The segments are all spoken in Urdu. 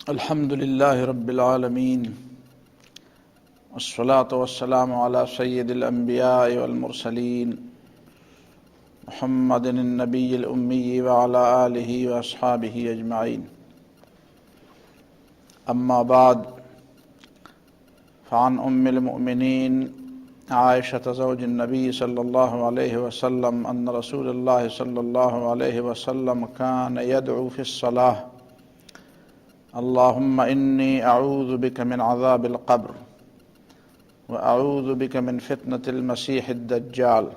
الحمد للہ رب العالمین والصلاة والسلام علی سید الانبیاء والمرسلین محمد النبی الامی وعلی آلہ واصحابہ اجمعین، اما بعد، فعن ام المؤمنین عائشة زوج النبی صلی اللہ علیہ وسلم ان رسول اللہ صلی اللہ علیہ وسلم کان یدعو فی الصلاة اللہم انی اعوذ بک من عذاب القبر واعوذ بک من فتنة المسیح الدجال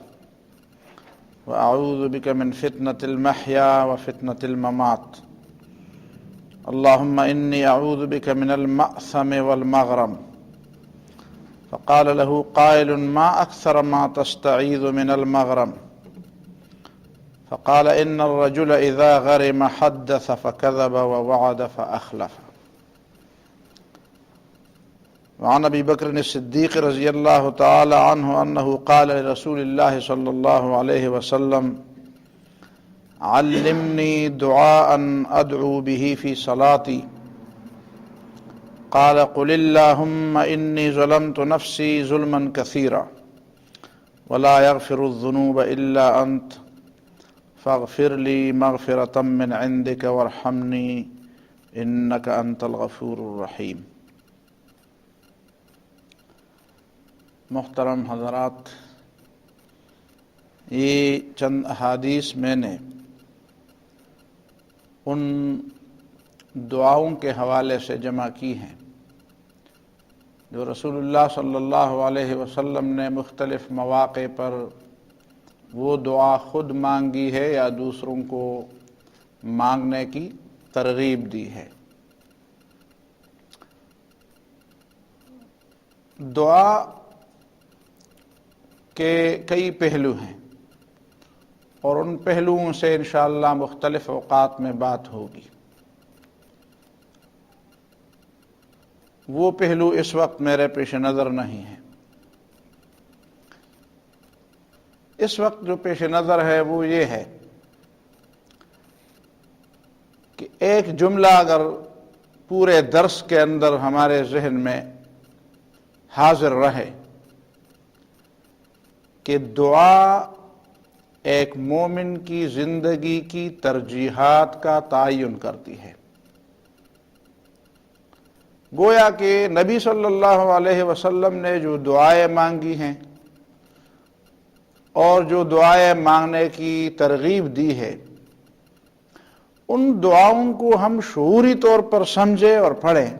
واعوذ بک من فتنة المحیا وفتنة الممات اللہم انی اعوذ بک من المأثم والمغرم فقال له قائل ما اکثر ما تستعیذ من المغرم فقال ان الرجل اذا غرم حدث فكذب ووعد فاخلف. وعن ابی بکر الصدیق رضی اللہ تعالی عنہ انہ قال لرسول اللہ صلی اللہ علیہ وسلم علمنی دعاء ادعو به في صلاتي قال قل اللهم انی ظلمت نفسی ظلما كثيرا ولا يغفر الذنوب الا انت فاغفر لی مغفرة من عندک وارحمنی انک انت الغفور الرحیم. محترم حضرات، یہ چند احادیث میں نے ان دعاؤں کے حوالے سے جمع کی ہیں جو رسول اللہ صلی اللہ علیہ وسلم نے مختلف مواقع پر وہ دعا خود مانگی ہے یا دوسروں کو مانگنے کی ترغیب دی ہے. دعا کے کئی پہلو ہیں اور ان پہلوؤں سے انشاءاللہ مختلف اوقات میں بات ہوگی. وہ پہلو اس وقت میرے پیش نظر نہیں ہیں. اس وقت جو پیش نظر ہے وہ یہ ہے کہ ایک جملہ اگر پورے درس کے اندر ہمارے ذہن میں حاضر رہے کہ دعا ایک مومن کی زندگی کی ترجیحات کا تعین کرتی ہے. گویا کہ نبی صلی اللہ علیہ وسلم نے جو دعائیں مانگی ہیں اور جو دعائیں مانگنے کی ترغیب دی ہے، ان دعاؤں کو ہم شعوری طور پر سمجھیں اور پڑھیں،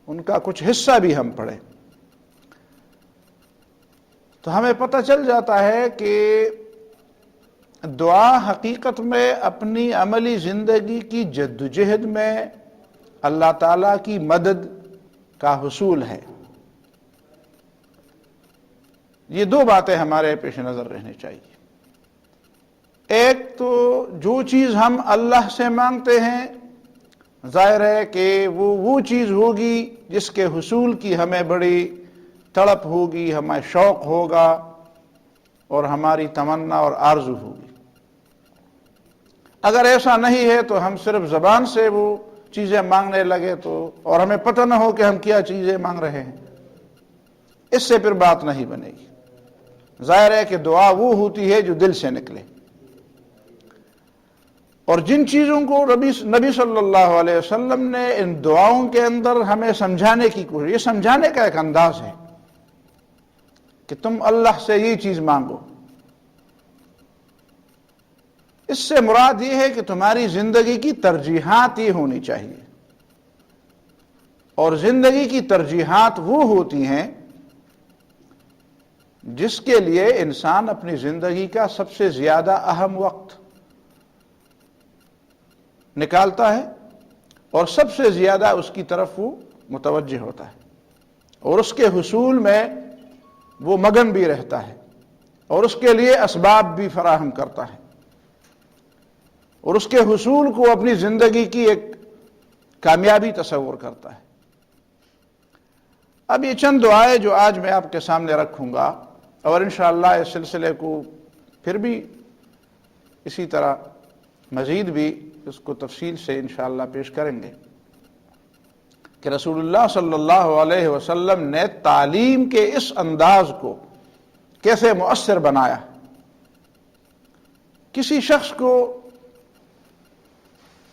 ان کا کچھ حصہ بھی ہم پڑھیں، تو ہمیں پتہ چل جاتا ہے کہ دعا حقیقت میں اپنی عملی زندگی کی جدوجہد میں اللہ تعالیٰ کی مدد کا حصول ہے. یہ دو باتیں ہمارے پیش نظر رہنی چاہیے. ایک تو جو چیز ہم اللہ سے مانگتے ہیں ظاہر ہے کہ وہ چیز ہوگی جس کے حصول کی ہمیں بڑی تڑپ ہوگی، ہمیں شوق ہوگا اور ہماری تمنا اور آرزو ہوگی. اگر ایسا نہیں ہے تو ہم صرف زبان سے وہ چیزیں مانگنے لگے تو اور ہمیں پتہ نہ ہو کہ ہم کیا چیزیں مانگ رہے ہیں، اس سے پھر بات نہیں بنے گی. ظاہر ہے کہ دعا وہ ہوتی ہے جو دل سے نکلے، اور جن چیزوں کو نبی صلی اللہ علیہ وسلم نے ان دعاؤں کے اندر ہمیں سمجھانے کی کوشش، یہ سمجھانے کا ایک انداز ہے کہ تم اللہ سے یہ چیز مانگو. اس سے مراد یہ ہے کہ تمہاری زندگی کی ترجیحات یہ ہونی چاہیے، اور زندگی کی ترجیحات وہ ہوتی ہیں جس کے لیے انسان اپنی زندگی کا سب سے زیادہ اہم وقت نکالتا ہے اور سب سے زیادہ اس کی طرف وہ متوجہ ہوتا ہے، اور اس کے حصول میں وہ مگن بھی رہتا ہے، اور اس کے لیے اسباب بھی فراہم کرتا ہے، اور اس کے حصول کو اپنی زندگی کی ایک کامیابی تصور کرتا ہے. اب یہ چند دعائیں جو آج میں آپ کے سامنے رکھوں گا، اور انشاءاللہ اس سلسلے کو پھر بھی اسی طرح مزید بھی اس کو تفصیل سے انشاءاللہ پیش کریں گے. کہ رسول اللہ صلی اللہ علیہ وسلم نے تعلیم کے اس انداز کو کیسے مؤثر بنایا۔ کسی شخص کو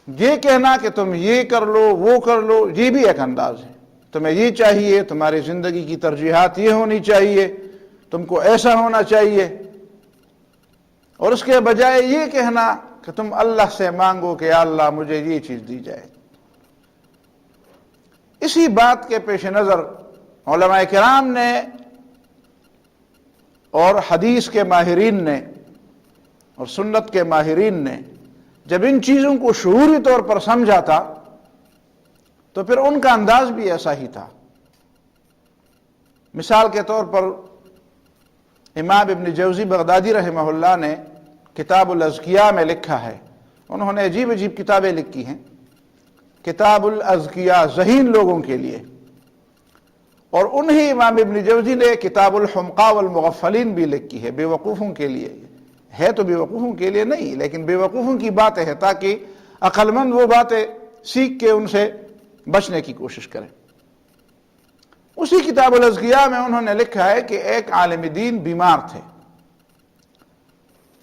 یہ کہنا کہ تم یہ کر لو وہ کر لو، یہ بھی ایک انداز ہے، تمہیں یہ چاہیے، تمہاری زندگی کی ترجیحات یہ ہونی چاہیے، تم کو ایسا ہونا چاہیے، اور اس کے بجائے یہ کہنا کہ تم اللہ سے مانگو کہ یا اللہ مجھے یہ چیز دی جائے۔ اسی بات کے پیش نظر علماء کرام نے اور حدیث کے ماہرین نے اور سنت کے ماہرین نے جب ان چیزوں کو شعوری طور پر سمجھا تھا تو پھر ان کا انداز بھی ایسا ہی تھا۔ مثال کے طور پر امام ابن جوزی بغدادی رحمہ اللہ نے کتاب الازکیاء میں لکھا ہے، انہوں نے عجیب عجیب کتابیں لکھی ہیں، کتاب الازکیاء ذہین لوگوں کے لیے، اور انہی امام ابن جوزی نے کتاب الحمقاء والمغفلین بھی لکھی ہے، بے وقوفوں کے لیے، ہے تو بے وقوفوں کے لیے نہیں لیکن بے وقوفوں کی باتیں ہیں تاکہ عقل مند وہ باتیں سیکھ کے ان سے بچنے کی کوشش کریں۔ اسی کتاب الازکیاء میں انہوں نے لکھا ہے کہ ایک عالم دین بیمار تھے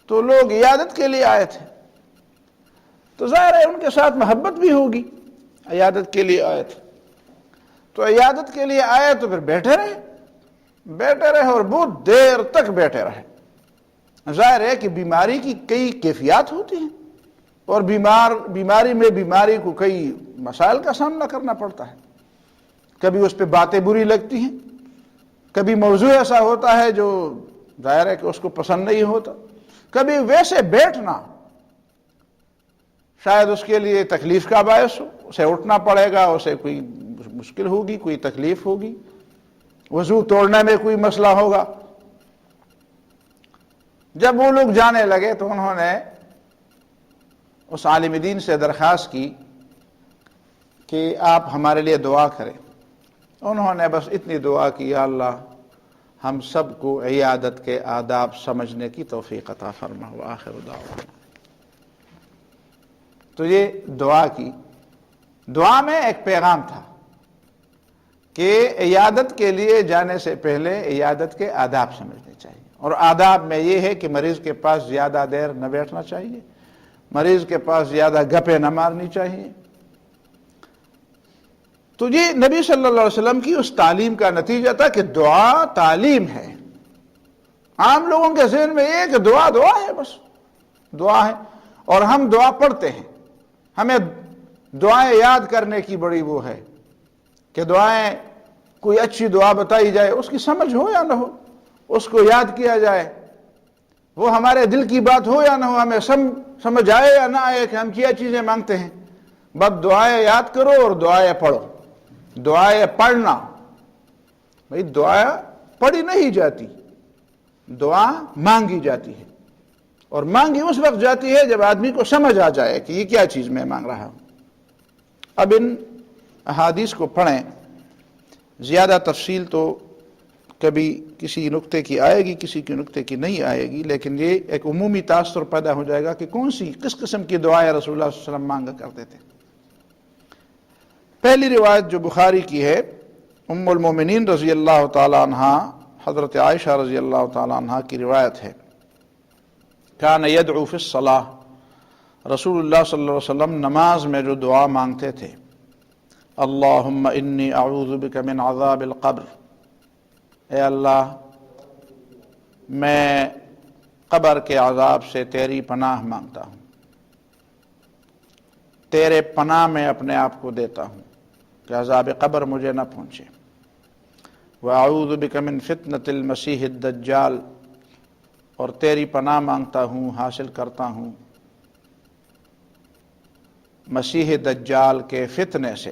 تو لوگ عیادت کے لیے آئے تھے، تو ظاہر ہے ان کے ساتھ محبت بھی ہوگی، عیادت کے لیے آئے تھے تو عیادت کے لیے آئے تو پھر بیٹھے رہے اور بہت دیر تک بیٹھے رہے۔ ظاہر ہے کہ بیماری کی کئی کیفیات ہوتی ہیں اور بیماری میں بیماری کو کئی مسائل کا سامنا کرنا پڑتا ہے، کبھی اس پہ باتیں بری لگتی ہیں، کبھی موضوع ایسا ہوتا ہے جو ظاہر ہے کہ اس کو پسند نہیں ہوتا، کبھی ویسے بیٹھنا شاید اس کے لیے تکلیف کا باعث ہو، اسے اٹھنا پڑے گا، اسے کوئی مشکل ہوگی، کوئی تکلیف ہوگی، وضو توڑنے میں کوئی مسئلہ ہوگا۔ جب وہ لوگ جانے لگے تو انہوں نے اس عالم دین سے درخواست کی کہ آپ ہمارے لیے دعا کریں۔ انہوں نے بس اتنی دعا کی، یا اللہ ہم سب کو عیادت کے آداب سمجھنے کی توفیق عطا فرما، وآخر دعوانا۔ تو یہ دعا کی، دعا میں ایک پیغام تھا کہ عیادت کے لیے جانے سے پہلے عیادت کے آداب سمجھنے چاہیے، اور آداب میں یہ ہے کہ مریض کے پاس زیادہ دیر نہ بیٹھنا چاہیے، مریض کے پاس زیادہ گپیں نہ مارنی چاہیے۔ تو یہ نبی صلی اللہ علیہ وسلم کی اس تعلیم کا نتیجہ تھا کہ دعا تعلیم ہے۔ عام لوگوں کے ذہن میں یہ ہے کہ دعا ہے، بس دعا ہے، اور ہم دعا پڑھتے ہیں، ہمیں دعائیں یاد کرنے کی بڑی وہ ہے کہ دعائیں، کوئی اچھی دعا بتائی جائے، اس کی سمجھ ہو یا نہ ہو، اس کو یاد کیا جائے، وہ ہمارے دل کی بات ہو یا نہ ہو، ہمیں سمجھ آئے یا نہ آئے کہ ہم کیا چیزیں مانگتے ہیں، بس دعائیں یاد کرو اور دعائیں پڑھو۔ دعائیں پڑھنا، بھئی دعا پڑھی نہیں جاتی، دعا مانگی جاتی ہے، اور مانگی اس وقت جاتی ہے جب آدمی کو سمجھ آ جائے کہ یہ کیا چیز میں مانگ رہا ہوں۔ اب ان احادیث کو پڑھیں، زیادہ تفصیل تو کبھی کسی نقطے کی آئے گی، کسی کی نقطے کی نہیں آئے گی، لیکن یہ ایک عمومی تاثر پیدا ہو جائے گا کہ کس قسم کی دعائیں رسول اللہ صلی اللہ علیہ وسلم مانگا کرتے تھے۔ پہلی روایت جو بخاری کی ہے، ام المومنین رضی اللہ تعالی عنہ، حضرت عائشہ رضی اللہ تعالی عنہ کی روایت ہے، کان یدعو فی الصلاۃ، رسول اللہ صلی اللہ علیہ وسلم نماز میں جو دعا مانگتے تھے، اللہم انی اعوذ بک من عذاب القبر، اے اللہ میں قبر کے عذاب سے تیری پناہ مانگتا ہوں، تیرے پناہ میں اپنے آپ کو دیتا ہوں کہ عذاب قبر مجھے نہ پہنچے، وَأَعُوذُ بِكَ مِن فِتْنَةِ الْمَسِيحِ الدَّجَّالِ، اور تیری پناہ مانگتا ہوں، حاصل کرتا ہوں مسیح دجال کے فتنے سے۔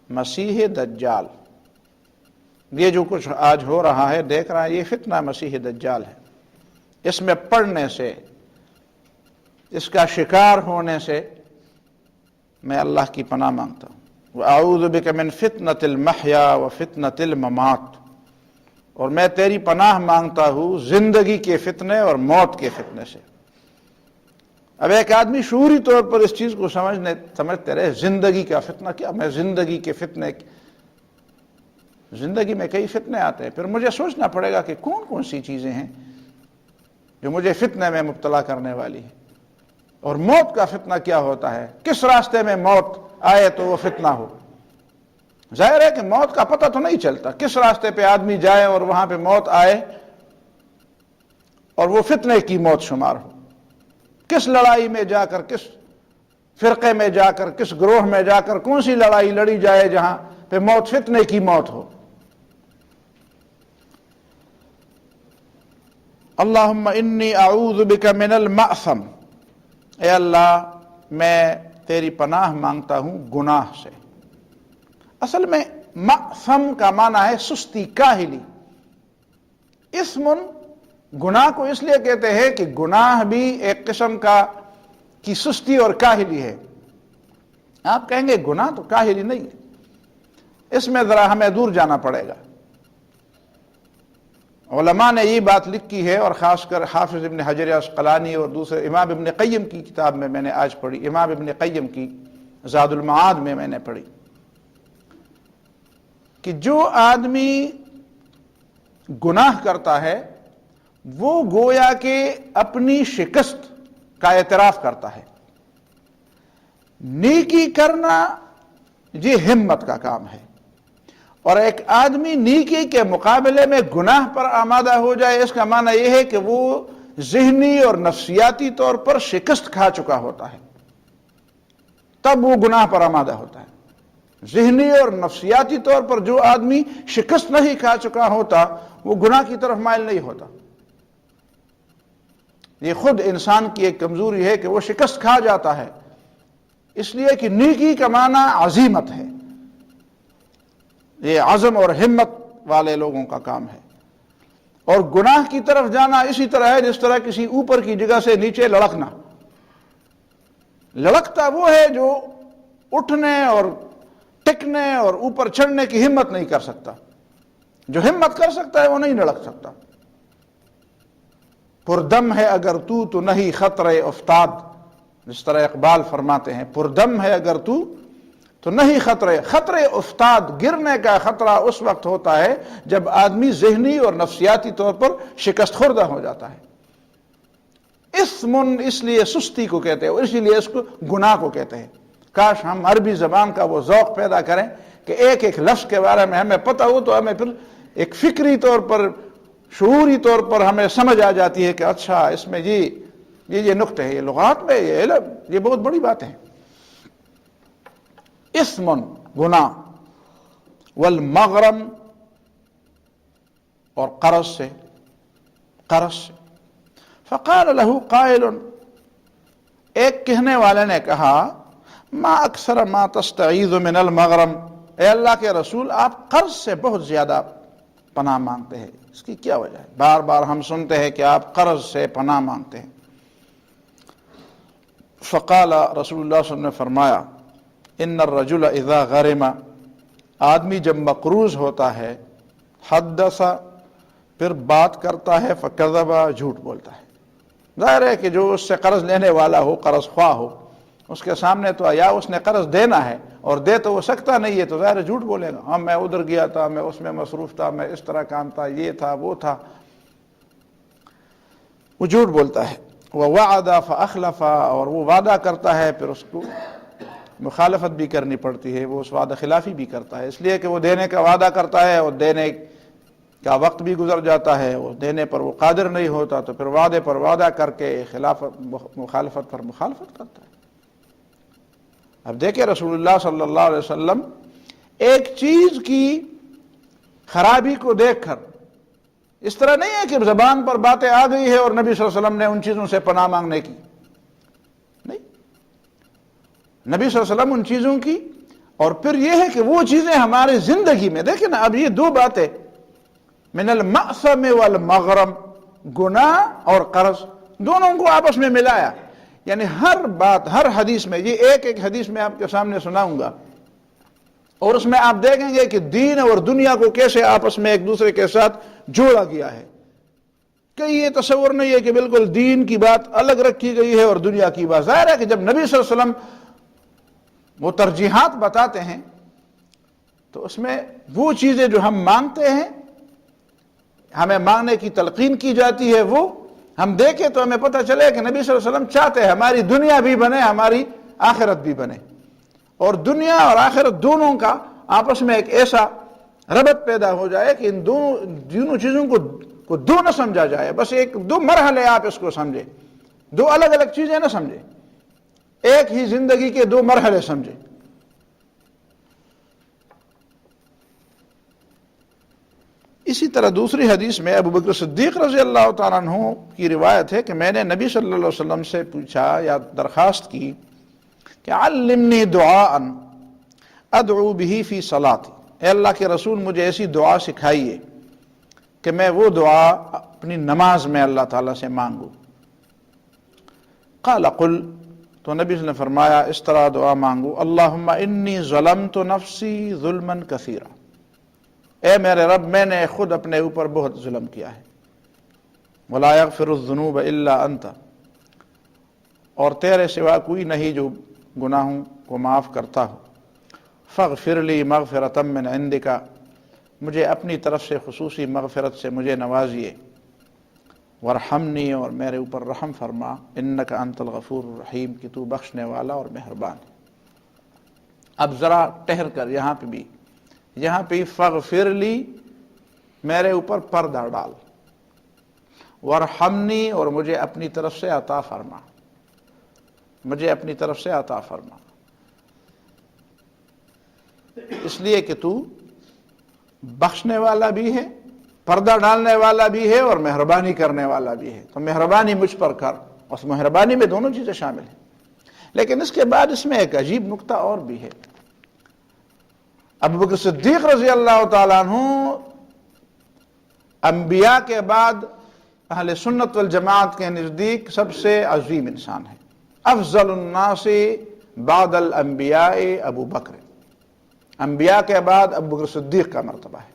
مسیح دجال، یہ جو کچھ آج ہو رہا ہے دیکھ رہا ہے، یہ فتنہ مسیح دجال ہے، اس میں پڑنے سے، اس کا شکار ہونے سے میں اللہ کی پناہ مانگتا ہوں۔ وَأَعُوذُ بِكَ مِن فِتْنَةِ الْمَحْيَا وَفِتْنَةِ الْمَمَاتِ، اور میں تیری پناہ مانگتا ہوں زندگی کے فتنے اور موت کے فتنے سے۔ اب ایک آدمی شعوری طور پر اس چیز کو سمجھتے رہے زندگی کا فتنہ کیا، میں زندگی کے فتنے، زندگی میں کئی فتنے آتے ہیں، پھر مجھے سوچنا پڑے گا کہ کون کون سی چیزیں ہیں جو مجھے فتنے میں مبتلا کرنے والی ہیں، اور موت کا فتنہ کیا ہوتا ہے، کس راستے میں موت آئے تو وہ فتنہ ہو۔ ظاہر ہے کہ موت کا پتہ تو نہیں چلتا، کس راستے پہ آدمی جائے اور وہاں پہ موت آئے اور وہ فتنے کی موت شمار ہو، کس لڑائی میں جا کر، کس فرقے میں جا کر، کس گروہ میں جا کر کون سی لڑائی لڑی جائے جہاں پہ موت فتنے کی موت ہو۔ اللہم انی اعوذ بک من المأثم، اے اللہ میں تیری پناہ مانگتا ہوں گناہ سے۔ اصل میں مأثم کا معنی ہے سستی، کاہلی۔ اسم گناہ کو اس لیے کہتے ہیں کہ گناہ بھی ایک قسم کی سستی اور کاہلی ہے۔ آپ کہیں گے گناہ تو کاہلی نہیں ہے، اس میں ذرا ہمیں دور جانا پڑے گا۔ علماء نے یہ بات لکھی ہے، اور خاص کر حافظ ابن حجر عسقلانی اور دوسرے امام ابن قیم کی کتاب میں نے آج پڑھی، امام ابن قیم کی زاد المعاد میں نے پڑھی، کہ جو آدمی گناہ کرتا ہے وہ گویا کہ اپنی شکست کا اعتراف کرتا ہے۔ نیکی کرنا یہ ہمت کا کام ہے، اور ایک آدمی نیکی کے مقابلے میں گناہ پر آمادہ ہو جائے، اس کا معنی یہ ہے کہ وہ ذہنی اور نفسیاتی طور پر شکست کھا چکا ہوتا ہے، تب وہ گناہ پر آمادہ ہوتا ہے۔ ذہنی اور نفسیاتی طور پر جو آدمی شکست نہیں کھا چکا ہوتا وہ گناہ کی طرف مائل نہیں ہوتا۔ یہ خود انسان کی ایک کمزوری ہے کہ وہ شکست کھا جاتا ہے، اس لیے کہ نیکی کا معنی عزیمت ہے، یہ عزم اور ہمت والے لوگوں کا کام ہے، اور گناہ کی طرف جانا اسی طرح ہے جس طرح کسی اوپر کی جگہ سے نیچے لڑکنا۔ لڑکتا وہ ہے جو اٹھنے اور ٹکنے اور اوپر چڑھنے کی ہمت نہیں کر سکتا، جو ہمت کر سکتا ہے وہ نہیں لڑک سکتا۔ پردم ہے اگر تو نہیں خطرے افتاد، جس طرح اقبال فرماتے ہیں، پردم ہے اگر تو نہیں خطرے افتاد، گرنے کا خطرہ اس وقت ہوتا ہے جب آدمی ذہنی اور نفسیاتی طور پر شکست خوردہ ہو جاتا ہے۔ اسمن اس لیے سستی کو کہتے ہیں، اور اسی لیے اس کو گناہ کو کہتے ہیں۔ کاش ہم عربی زبان کا وہ ذوق پیدا کریں کہ ایک ایک لفظ کے بارے میں ہمیں پتہ ہو تو ہمیں پھر ایک فکری طور پر، شعوری طور پر ہمیں سمجھ آ جاتی ہے کہ اچھا اس میں یہ نقطے ہیں، یہ لغات میں یہ علم، یہ بہت بڑی باتیں ہیں۔ اسمن گناہ، والمغرم اور قرض سے، فقال له قائل، ایک کہنے والے نے کہا، ما اکثر ما تستعیذ من المغرم، اے اللہ کے رسول آپ قرض سے بہت زیادہ پناہ مانگتے ہیں، اس کی کیا وجہ ہے؟ بار بار ہم سنتے ہیں کہ آپ قرض سے پناہ مانگتے ہیں۔ فقال رسول اللہ صلی اللہ علیہ وسلم نے فرمایا، ان الرجل اذا غرم، آدمی جب مقروض ہوتا ہے، حدث پھر بات کرتا ہے، فکذب جھوٹ بولتا ہے۔ ظاہر ہے کہ جو اس سے قرض لینے والا ہو، قرض خواہ ہو، اس کے سامنے تو یا اس نے قرض دینا ہے اور دے تو وہ سکتا نہیں ہے، تو ظاہر ہے جھوٹ بولے گا، ہاں میں ادھر گیا تھا، میں اس میں مصروف تھا، میں اس طرح کام تھا، یہ تھا وہ تھا، وہ جھوٹ بولتا ہے۔ وَوَعَدَ فَأَخْلَفَ، اور وہ وعدہ کرتا ہے پھر اس کو مخالفت بھی کرنی پڑتی ہے، وہ اس وعدہ خلافی بھی کرتا ہے، اس لیے کہ وہ دینے کا وعدہ کرتا ہے اور دینے کا وقت بھی گزر جاتا ہے، وہ دینے پر وہ قادر نہیں ہوتا، تو پھر وعدے پر وعدہ کر کے مخالفت پر مخالفت کرتا ہے۔ اب دیکھیں رسول اللہ صلی اللہ علیہ وسلم ایک چیز کی خرابی کو دیکھ کر، اس طرح نہیں ہے کہ زبان پر باتیں آ گئی ہے اور نبی صلی اللہ علیہ وسلم نے ان چیزوں سے پناہ مانگنے کی، نہیں، نبی صلی اللہ علیہ وسلم ان چیزوں کی، اور پھر یہ ہے کہ وہ چیزیں ہماری زندگی میں، دیکھیں نا، اب یہ دو باتیں، من المأثم والمغرم، گناہ اور قرض، دونوں کو آپس میں ملایا، یعنی ہر بات، ہر حدیث میں، یہ ایک ایک حدیث میں آپ کے سامنے سناؤں گا، اور اس میں آپ دیکھیں گے کہ دین اور دنیا کو کیسے آپس میں ایک دوسرے کے ساتھ جوڑا گیا ہے، کا یہ تصور نہیں ہے کہ بالکل دین کی بات الگ رکھی گئی ہے اور دنیا کی بات. ظاہر ہے کہ جب نبی صلی اللہ علیہ وسلم وہ ترجیحات بتاتے ہیں تو اس میں وہ چیزیں جو ہم مانگتے ہیں، ہمیں مانگنے کی تلقین کی جاتی ہے، وہ ہم دیکھیں تو ہمیں پتہ چلے کہ نبی صلی اللہ علیہ وسلم چاہتے ہیں ہماری دنیا بھی بنے، ہماری آخرت بھی بنے، اور دنیا اور آخرت دونوں کا آپس میں ایک ایسا ربط پیدا ہو جائے کہ ان دونوں چیزوں کو دو نہ سمجھا جائے، بس ایک دو مرحلے آپ اس کو سمجھیں، دو الگ الگ چیزیں نہ سمجھیں، ایک ہی زندگی کے دو مرحلے سمجھیں. اسی طرح دوسری حدیث میں ابو بکر صدیق رضی اللہ تعالیٰ عنہ کی روایت ہے کہ میں نے نبی صلی اللہ علیہ وسلم سے پوچھا یا درخواست کی کہ علمنی دعاء ادعو به فی صلاتی، اے اللہ کے رسول مجھے ایسی دعا سکھائیے کہ میں وہ دعا اپنی نماز میں اللہ تعالیٰ سے مانگوں. قال قل، تو نبی صلی اللہ علیہ وسلم نے فرمایا اس طرح دعا مانگو، اللہم انی ظلمت نفسی ظلما کثیرا، اے میرے رب میں نے خود اپنے اوپر بہت ظلم کیا ہے، ولا یغفر الذنوب الا انت، اور تیرے سوا کوئی نہیں جو گناہوں کو معاف کرتا ہو، فاغفر لی مغفرۃ من عندک، مجھے اپنی طرف سے خصوصی مغفرت سے مجھے نوازیے، وارحمنی، اور میرے اوپر رحم فرما، انک انت الغفور الرحیم، کہ تو بخشنے والا اور مہربان ہے. اب ذرا ٹہر کر یہاں پہ فاغفر لی، میرے اوپر پردہ ڈال، وارحمنی، اور مجھے اپنی طرف سے عطا فرما، مجھے اپنی طرف سے عطا فرما، اس لیے کہ تو بخشنے والا بھی ہے، پردہ ڈالنے والا بھی ہے، اور مہربانی کرنے والا بھی ہے، تو مہربانی مجھ پر کر. اس مہربانی میں دونوں چیزیں شامل ہیں. لیکن اس کے بعد اس میں ایک عجیب نکتہ اور بھی ہے. ابو بکر صدیق رضی اللہ تعالیٰ عنہ انبیاء کے بعد اہل سنت والجماعت کے نزدیک سب سے عظیم انسان ہے. افضل الناس بعد الانبیاء ابو بکر، انبیاء کے بعد ابو بکر صدیق کا مرتبہ ہے،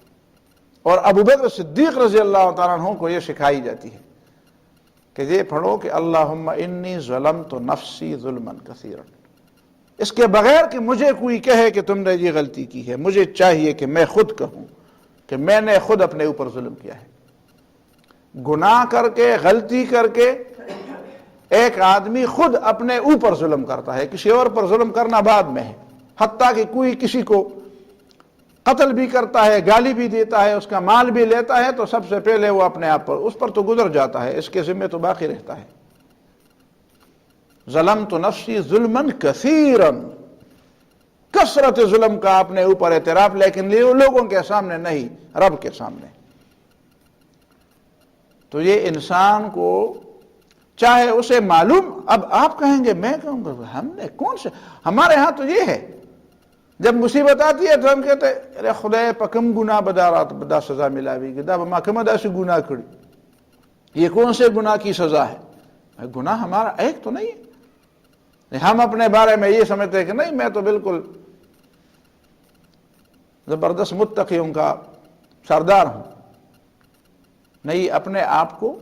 اور ابو بکر صدیق رضی اللہ تعالیٰ عنہ کو یہ سکھائی جاتی ہے کہ یہ پڑھو کہ اللہم انی ظلمت نفسی ظلما کثیرا. اس کے بغیر کہ مجھے کوئی کہے کہ تم نے یہ غلطی کی ہے، مجھے چاہیے کہ میں خود کہوں کہ میں نے خود اپنے اوپر ظلم کیا ہے. گناہ کر کے، غلطی کر کے ایک آدمی خود اپنے اوپر ظلم کرتا ہے، کسی اور پر ظلم کرنا بعد میں ہے. حتیٰ کہ کوئی کسی کو قتل بھی کرتا ہے، گالی بھی دیتا ہے، اس کا مال بھی لیتا ہے، تو سب سے پہلے وہ اپنے آپ پر، اس پر تو گزر جاتا ہے، اس کے ذمہ تو باقی رہتا ہے. ظلمت نفسی ظلما کثیرا، کثرت ظلم کا اپنے اوپر اعتراف، لیکن لوگوں کے سامنے نہیں، رب کے سامنے. تو یہ انسان کو چاہے اسے معلوم، اب آپ کہیں گے، میں کہوں گا ہم نے کون سے، ہمارے ہاں تو یہ ہے، جب مصیبت آتی ہے تو ہم کہتے ہیں ارے خدا پکم گناہ بدا سزا ملاوی گی، دا بما کم ادا سے گناہ کری، یہ کون سے گناہ کی سزا ہے؟ گناہ ہمارا ایک تو نہیں ہے. ہم اپنے بارے میں یہ سمجھتے ہیں کہ نہیں میں تو بالکل زبردست متقیوں کا سردار ہوں. نہیں، اپنے آپ کو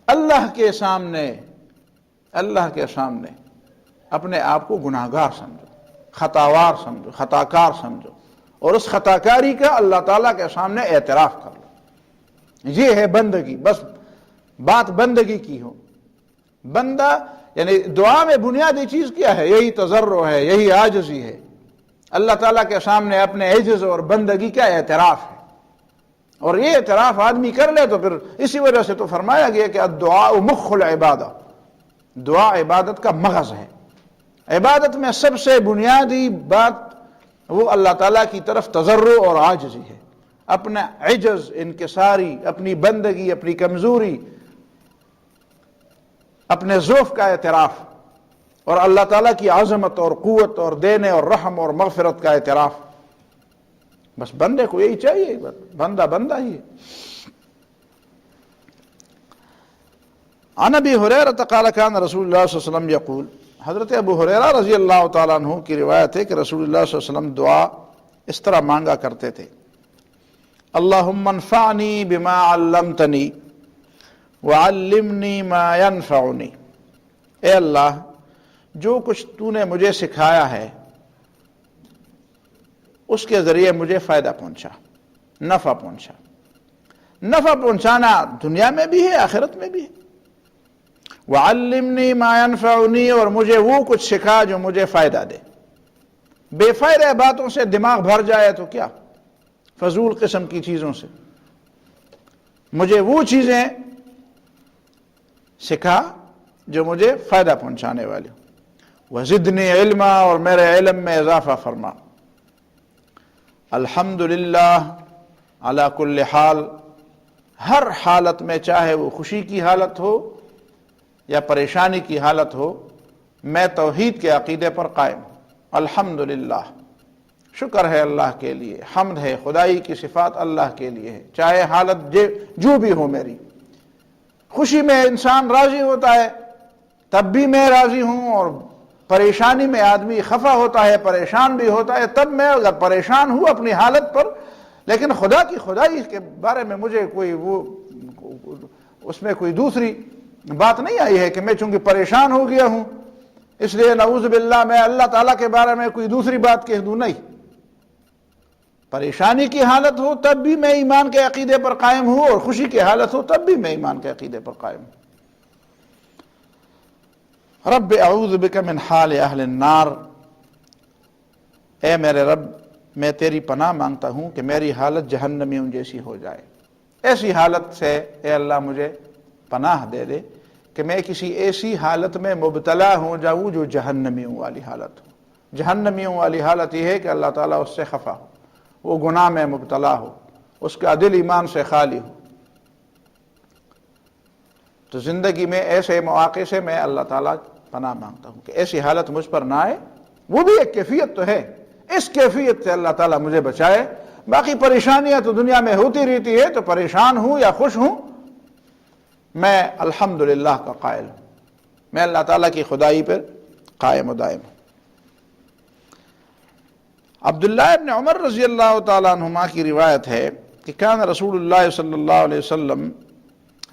اللہ کے سامنے اپنے آپ کو گناہگار سمجھو، خطاوار سمجھو، خطاکار سمجھو، اور اس خطاکاری کا اللہ تعالیٰ کے سامنے اعتراف کر لو. یہ ہے بندگی، بس بات بندگی کی ہو. بندہ یعنی دعا میں بنیادی چیز کیا ہے؟ یہی تضرع ہے، یہی عاجزی ہے، اللہ تعالیٰ کے سامنے اپنے عجز اور بندگی کا اعتراف ہے. اور یہ اعتراف آدمی کر لے تو پھر اسی وجہ سے تو فرمایا گیا کہ الدعاء مخ العبادہ، دعا عبادت کا مغز ہے. عبادت میں سب سے بنیادی بات وہ اللہ تعالیٰ کی طرف تضرع اور عاجزی ہے، اپنا عجز، انکساری، اپنی بندگی، اپنی کمزوری، اپنے ضعف کا اعتراف، اور اللہ تعالیٰ کی عظمت اور قوت اور دینے اور رحم اور مغفرت کا اعتراف. بس بندے کو یہی چاہیے، بندہ ہی ہے. عن ابی ہریرہ قال کان رسول اللہ صلی اللہ علیہ وسلم یقول، حضرت ابو ہریرہ رضی اللہ تعالیٰ عنہ کی روایت ہے کہ رسول اللہ صلی اللہ علیہ وسلم دعا اس طرح مانگا کرتے تھے، اللہم انفعنی بما علمتنی وعلمنی ما ینفعنی، اے اللہ جو کچھ تو نے مجھے سکھایا ہے اس کے ذریعے مجھے فائدہ پہنچا، نفع پہنچا۔ نفع پہنچانا دنیا میں بھی ہے، آخرت میں بھی ہے۔ وعلمنی ما ینفعنی، اور مجھے وہ کچھ سکھا جو مجھے فائدہ دے۔ بے فائدہ باتوں سے دماغ بھر جائے تو کیا، فضول قسم کی چیزوں سے۔ مجھے وہ چیزیں سکھا جو مجھے فائدہ پہنچانے والی۔ وزدنی علما، اور میرے علم میں اضافہ فرما۔ الحمدللہ علی کل حال، ہر حالت میں، چاہے وہ خوشی کی حالت ہو یا پریشانی کی حالت ہو، میں توحید کے عقیدے پر قائم ہوں۔ الحمدللہ، شکر ہے اللہ کے لیے، حمد ہے، خدائی کی صفات اللہ کے لیے ہے، چاہے حالت جو بھی ہو میری۔ خوشی میں انسان راضی ہوتا ہے تب بھی میں راضی ہوں، اور پریشانی میں آدمی خفا ہوتا ہے، پریشان بھی ہوتا ہے، تب میں اگر پریشان ہوں اپنی حالت پر، لیکن خدا کی خدائی کے بارے میں مجھے کوئی اس میں کوئی دوسری بات نہیں آئی ہے کہ میں چونکہ پریشان ہو گیا ہوں اس لیے نعوذ باللہ میں اللہ تعالیٰ کے بارے میں کوئی دوسری بات کہہ دوں، نہیں۔ پریشانی کی حالت ہو تب بھی میں ایمان کے عقیدے پر قائم ہوں، اور خوشی کی حالت ہو تب بھی میں ایمان کے عقیدے پر قائم ہوں۔ رب اعوذ بک من حال اہل النار، اے میرے رب میں تیری پناہ مانگتا ہوں کہ میری حالت جہنمیوں جیسی ہو جائے۔ ایسی حالت سے اے اللہ مجھے پناہ دے دے کہ میں کسی ایسی حالت میں مبتلا ہو جاؤں جو جہنمیوں والی حالت ہو۔ جہنمیوں والی حالت یہ ہے کہ اللہ تعالیٰ اس سے خفا ہو، وہ گناہ میں مبتلا ہو، اس کا دل ایمان سے خالی ہو۔ تو زندگی میں ایسے مواقع سے میں اللہ تعالیٰ پناہ مانگتا ہوں کہ ایسی حالت مجھ پر نہ آئے۔ وہ بھی ایک کیفیت تو ہے، اس کیفیت سے اللہ تعالیٰ مجھے بچائے۔ باقی پریشانیاں تو دنیا میں ہوتی رہتی ہے، تو پریشان ہوں یا خوش ہوں میں الحمدللہ کا قائل ہوں، میں اللہ تعالیٰ کی خدائی پر قائم و دائم ہوں۔ عبداللہ ابن عمر رضی اللہ تعالیٰ عنہما کی روایت ہے کہ کان رسول اللہ صلی اللہ علیہ وسلم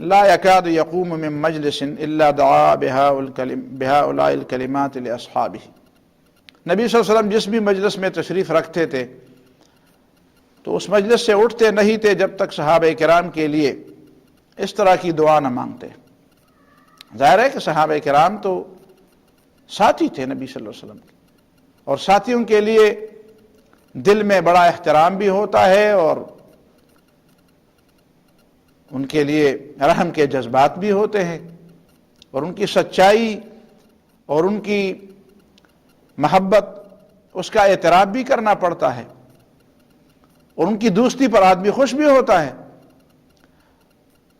لا يكاد يقوم من مجلس الا دعا بهؤلاء الكلمات لاصحابه۔ نبی صلی اللہ علیہ وسلم جس بھی مجلس میں تشریف رکھتے تھے تو اس مجلس سے اٹھتے نہیں تھے جب تک صحابہ کرام کے لیے اس طرح کی دعا نہ مانگتے۔ ظاہر ہے کہ صحابہ کرام تو ساتھی تھے نبی صلی اللہ علیہ وسلم کے، اور ساتھیوں کے لیے دل میں بڑا احترام بھی ہوتا ہے، اور ان کے لیے رحم کے جذبات بھی ہوتے ہیں، اور ان کی سچائی اور ان کی محبت اس کا اعتراف بھی کرنا پڑتا ہے، اور ان کی دوستی پر آدمی خوش بھی ہوتا ہے۔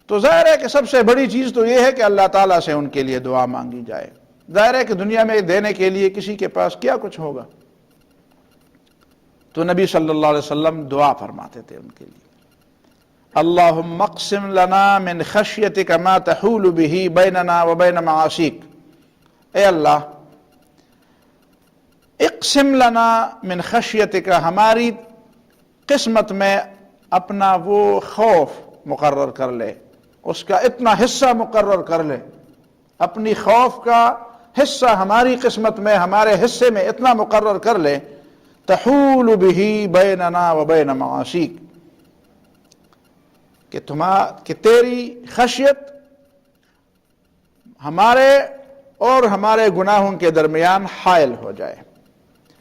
تو ظاہر ہے کہ سب سے بڑی چیز تو یہ ہے کہ اللہ تعالیٰ سے ان کے لیے دعا مانگی جائے۔ ظاہر ہے کہ دنیا میں دینے کے لیے کسی کے پاس کیا کچھ ہوگا، تو نبی صلی اللہ علیہ وسلم دعا فرماتے تھے ان کے لیے، اللہم اقسم لنا من خشیتک ما تحول به بیننا وبین معاصیک، اے اللہ اقسم لنا من خشیتک، ہماری قسمت میں اپنا وہ خوف مقرر کر لے، اس کا اتنا حصہ مقرر کر لے، اپنی خوف کا حصہ ہماری قسمت میں، ہمارے حصے میں اتنا مقرر کر لے، تحول به بیننا وبین معاصیک، کہ تیری خشیت ہمارے اور ہمارے گناہوں کے درمیان حائل ہو جائے،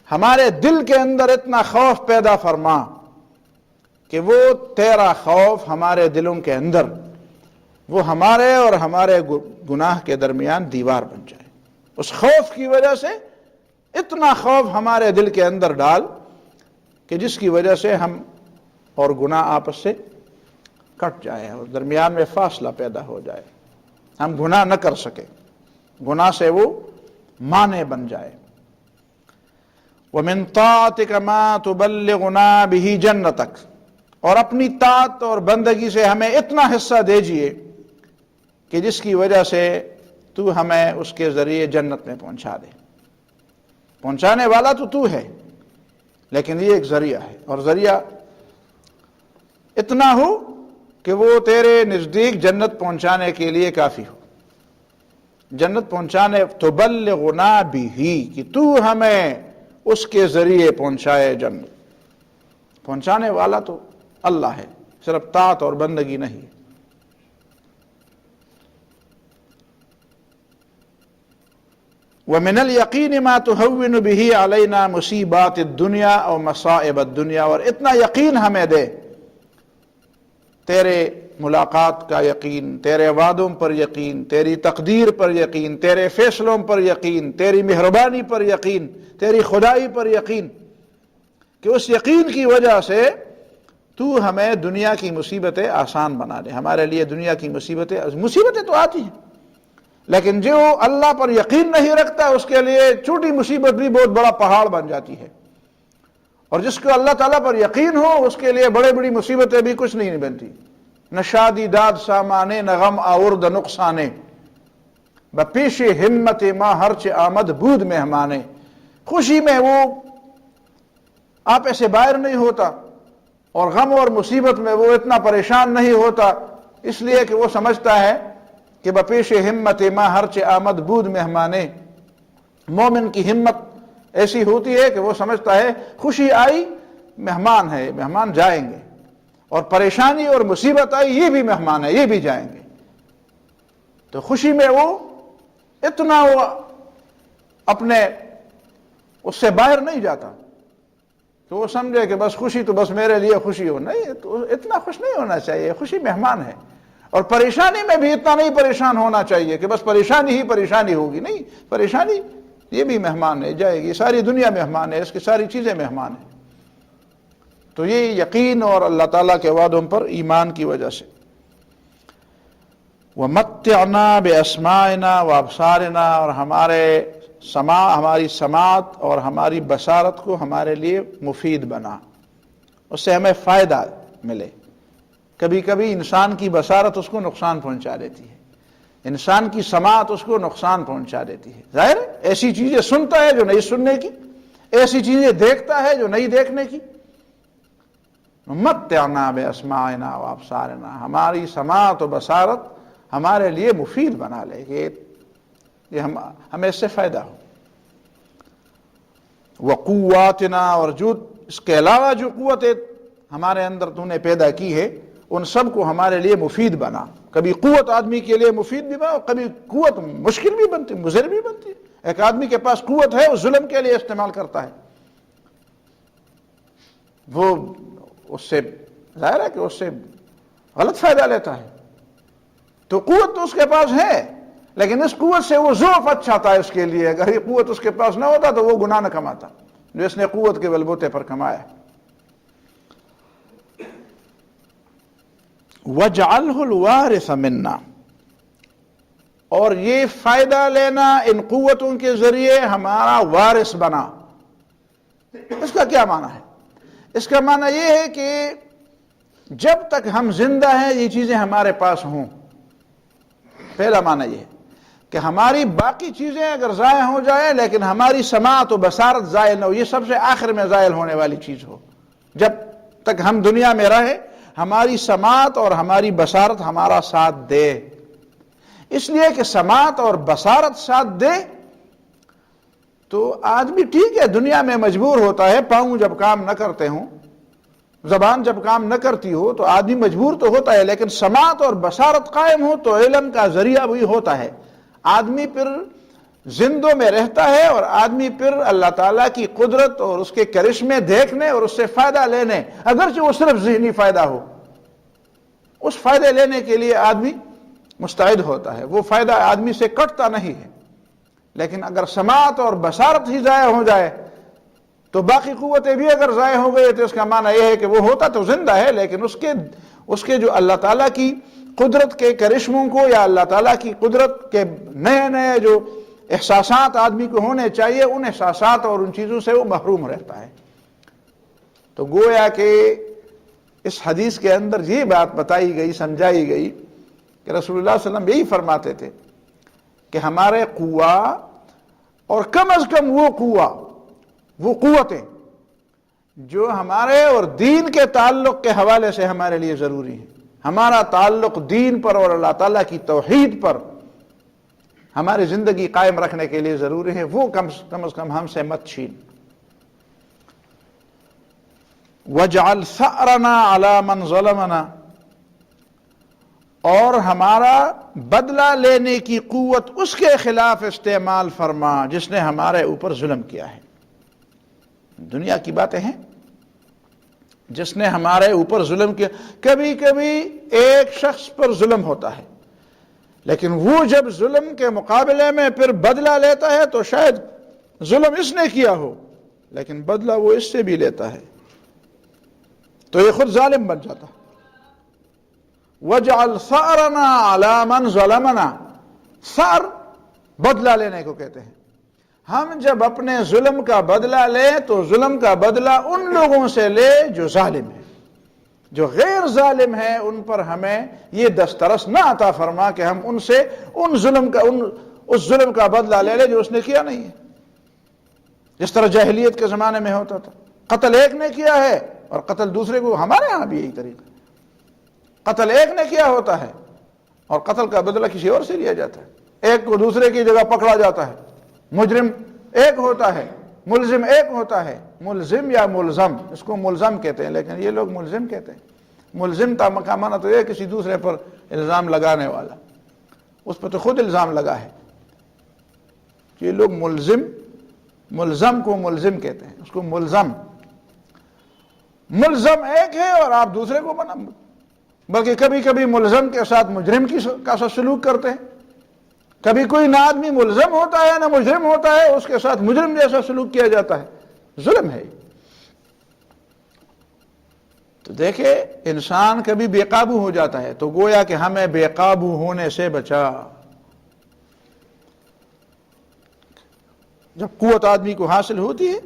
ہمارے دل کے اندر اتنا خوف پیدا فرما کہ وہ تیرا خوف ہمارے دلوں کے اندر، وہ ہمارے اور ہمارے گناہ کے درمیان دیوار بن جائے۔ اس خوف کی وجہ سے اتنا خوف ہمارے دل کے اندر ڈال کہ جس کی وجہ سے ہم اور گناہ آپس سے کٹ جائے، اور درمیان میں فاصلہ پیدا ہو جائے، ہم گناہ نہ کر سکے، گناہ سے وہ مانع بن جائے۔ وَمِن طَاعَتِكَ مَا تُبَلِّغُنَا بِهِ جَنَّتَكَ، اور اپنی طاعت اور بندگی سے ہمیں اتنا حصہ دیجئے کہ جس کی وجہ سے تو ہمیں اس کے ذریعے جنت میں پہنچا دے۔ پہنچانے والا تو ہے، لیکن یہ ایک ذریعہ ہے، اور ذریعہ اتنا ہو کہ وہ تیرے نزدیک جنت پہنچانے کے لیے کافی ہو، جنت پہنچانے، تبلغنا بھی، کہ تو ہمیں اس کے ذریعے پہنچائے جنت۔ پہنچانے والا تو اللہ ہے، صرف طاعت اور بندگی نہیں۔ وَمِنَ الْيَقِينِ مَا تُهَوِّنُ بِهِ عَلَيْنَا مُصِيبَاتِ الدُّنْيَا أَوْ مَصَائِبَ الدُّنْيَا، اور اتنا یقین ہمیں دے، تیرے ملاقات کا یقین، تیرے وعدوں پر یقین، تیری تقدیر پر یقین، تیرے فیصلوں پر یقین، تیری مہربانی پر یقین، تیری خدائی پر یقین، کہ اس یقین کی وجہ سے تو ہمیں دنیا کی مصیبتیں آسان بنا دے۔ ہمارے لیے دنیا کی مصیبتیں تو آتی ہیں، لیکن جو اللہ پر یقین نہیں رکھتا اس کے لیے چھوٹی مصیبت بھی بہت بڑا پہاڑ بن جاتی ہے، اور جس کو اللہ تعالیٰ پر یقین ہو اس کے لیے بڑے بڑی مصیبتیں بھی کچھ نہیں بنتی۔ نہ شادی داد سامانے، نہ غم آورد نقصانے، بپیش ہمت ماں ہرچ آمد بود مہمانے۔ خوشی میں وہ آپے سے باہر نہیں ہوتا، اور غم اور مصیبت میں وہ اتنا پریشان نہیں ہوتا، اس لیے کہ وہ سمجھتا ہے کہ بپیش ہمت ماں ہرچ آمد بود مہمانے۔ مومن کی ہمت ایسی ہوتی ہے کہ وہ سمجھتا ہے خوشی آئی مہمان ہے، مہمان جائیں گے، اور پریشانی اور مصیبت آئی یہ بھی مہمان ہے، یہ بھی جائیں گے۔ تو خوشی میں وہ اتنا وہ اپنے اس سے باہر نہیں جاتا کہ وہ سمجھے کہ بس خوشی تو بس میرے لیے خوشی ہو، نہیں، تو اتنا خوش نہیں ہونا چاہیے، خوشی مہمان ہے۔ اور پریشانی میں بھی اتنا نہیں پریشان ہونا چاہیے کہ بس پریشانی ہی پریشانی ہوگی، نہیں، پریشانی یہ بھی مہمان ہے، جائے گی، ساری دنیا مہمان ہے، اس کی ساری چیزیں مہمان ہیں۔ تو یہ یقین اور اللہ تعالیٰ کے وعدوں پر ایمان کی وجہ سے۔ وَمَتِّعْنَا بِأَسْمَاعِنَا وَأَبْصَارِنَا، اور ہماری سماعت اور ہماری بصارت کو ہمارے لیے مفید بنا، اس سے ہمیں فائدہ ملے۔ کبھی کبھی انسان کی بصارت اس کو نقصان پہنچا دیتی ہے، انسان کی سماعت اس کو نقصان پہنچا دیتی ہے۔ ظاہر ہے ایسی چیزیں سنتا ہے جو نہیں سننے کی، ایسی چیزیں دیکھتا ہے جو نہیں دیکھنے کی۔ متعنا باسماعنا وابصارنا، ہماری سماعت و بصارت ہمارے لیے مفید بنا لے کہ یہ ہمیں اس سے فائدہ ہو۔ وقواتنا، اور جو اس کے علاوہ جو قوتیں ہمارے اندر تو نے پیدا کی ہے ان سب کو ہمارے لیے مفید بنا۔ کبھی قوت آدمی کے لیے مفید بھی بنا، اور کبھی قوت مشکل بھی بنتی، مضر بھی بنتی ہے۔ ایک آدمی کے پاس قوت ہے، وہ ظلم کے لیے استعمال کرتا ہے، وہ اس سے ظاہر ہے کہ اس سے غلط فائدہ لیتا ہے۔ تو قوت تو اس کے پاس ہے، لیکن اس قوت سے وہ ضعف اچھا تھا اس کے لیے۔ اگر یہ قوت اس کے پاس نہ ہوتا تو وہ گناہ نہ کماتا جو اس نے قوت کے بلبوتے پر کمایا۔ وَاجْعَلْهُ الْوَارِثَ مِنَّا، اور یہ فائدہ لینا ان قوتوں کے ذریعے ہمارا وارث بنا۔ اس کا کیا معنی ہے؟ اس کا معنی یہ ہے کہ جب تک ہم زندہ ہیں یہ چیزیں ہمارے پاس ہوں۔ پہلا معنی یہ ہے کہ ہماری باقی چیزیں اگر ضائع ہو جائیں لیکن ہماری سماعت و بصارت زائل نہ ہو، یہ سب سے آخر میں زائل ہونے والی چیز ہو۔ جب تک ہم دنیا میں رہے ہماری سماعت اور ہماری بصارت ہمارا ساتھ دے، اس لیے کہ سماعت اور بصارت ساتھ دے تو آدمی ٹھیک ہے دنیا میں مجبور ہوتا ہے، پاؤں جب کام نہ کرتے ہوں، زبان جب کام نہ کرتی ہو تو آدمی مجبور تو ہوتا ہے، لیکن سماعت اور بصارت قائم ہو تو علم کا ذریعہ بھی ہوتا ہے۔ آدمی پھر زندوں میں رہتا ہے، اور آدمی پھر اللہ تعالیٰ کی قدرت اور اس کے کرشمے دیکھنے اور اس سے فائدہ لینے، اگرچہ وہ صرف ذہنی فائدہ ہو، اس فائدے لینے کے لیے آدمی مستعد ہوتا ہے، وہ فائدہ آدمی سے کٹتا نہیں ہے۔ لیکن اگر سماعت اور بصارت ہی ضائع ہو جائے تو باقی قوتیں بھی اگر ضائع ہو گئی تو اس کا معنی یہ ہے کہ وہ ہوتا تو زندہ ہے، لیکن اس کے جو اللہ تعالیٰ کی قدرت کے کرشموں کو یا اللہ تعالیٰ کی قدرت کے نئے نئے جو احساسات آدمی کو ہونے چاہیے، ان احساسات اور ان چیزوں سے وہ محروم رہتا ہے۔ تو گویا کہ اس حدیث کے اندر یہ بات بتائی گئی، سمجھائی گئی کہ رسول اللہ صلی اللہ علیہ وسلم یہی فرماتے تھے کہ ہمارے قوا، اور کم از کم وہ قوتیں جو ہمارے اور دین کے تعلق کے حوالے سے ہمارے لیے ضروری ہیں، ہمارا تعلق دین پر اور اللہ تعالیٰ کی توحید پر ہماری زندگی قائم رکھنے کے لیے ضروری ہے، وہ کم از کم ہم سے مت چھین۔ وَاجْعَلْ ثَأْرَنَا عَلَى مَنْ ظَلَمَنَا، اور ہمارا بدلہ لینے کی قوت اس کے خلاف استعمال فرما جس نے ہمارے اوپر ظلم کیا ہے۔ دنیا کی باتیں ہیں، جس نے ہمارے اوپر ظلم کیا، کبھی کبھی ایک شخص پر ظلم ہوتا ہے، لیکن وہ جب ظلم کے مقابلے میں پھر بدلہ لیتا ہے تو شاید ظلم اس نے کیا ہو لیکن بدلہ وہ اس سے بھی لیتا ہے، تو یہ خود ظالم بن جاتا۔ وَاجْعَلْ ثَأْرَنَا عَلَى مَنْ ظَلَمَنَا، ثأر بدلہ لینے کو کہتے ہیں۔ ہم جب اپنے ظلم کا بدلہ لیں تو ظلم کا بدلہ ان لوگوں سے لے جو ظالم ہیں، جو غیر ظالم ہیں ان پر ہمیں یہ دسترس نہ عطا فرما کہ ہم ان سے اس ظلم کا بدلہ لے لیں جو اس نے کیا نہیں ہے۔ جس طرح جاہلیت کے زمانے میں ہوتا تھا، قتل ایک نے کیا ہے اور قتل دوسرے کو، ہمارے ہاں بھی یہی طریقہ، قتل ایک نے کیا ہوتا ہے اور قتل کا بدلہ کسی اور سے لیا جاتا ہے، ایک کو دوسرے کی جگہ پکڑا جاتا ہے، مجرم ایک ہوتا ہے، ملزم ایک ہوتا ہے، ملزم یا ملزم، اس کو ملزم کہتے ہیں لیکن یہ لوگ ملزم کہتے ہیں۔ ملزم کا معنی تو یہ کسی دوسرے پر الزام لگانے والا، اس پر تو خود الزام لگا ہے، یہ لوگ ملزم کو ملزم کہتے ہیں، اس کو ملزم ایک ہے اور آپ دوسرے کو بنا، بلکہ کبھی کبھی ملزم کے ساتھ مجرم کا سلوک کرتے ہیں، کبھی کوئی نہ آدمی ملزم ہوتا ہے نہ مجرم ہوتا ہے، اس کے ساتھ مجرم جیسا سلوک کیا جاتا ہے، ظلم ہے۔ تو دیکھیں انسان کبھی بے قابو ہو جاتا ہے تو گویا کہ ہمیں بے قابو ہونے سے بچا۔ جب قوت آدمی کو حاصل ہوتی ہے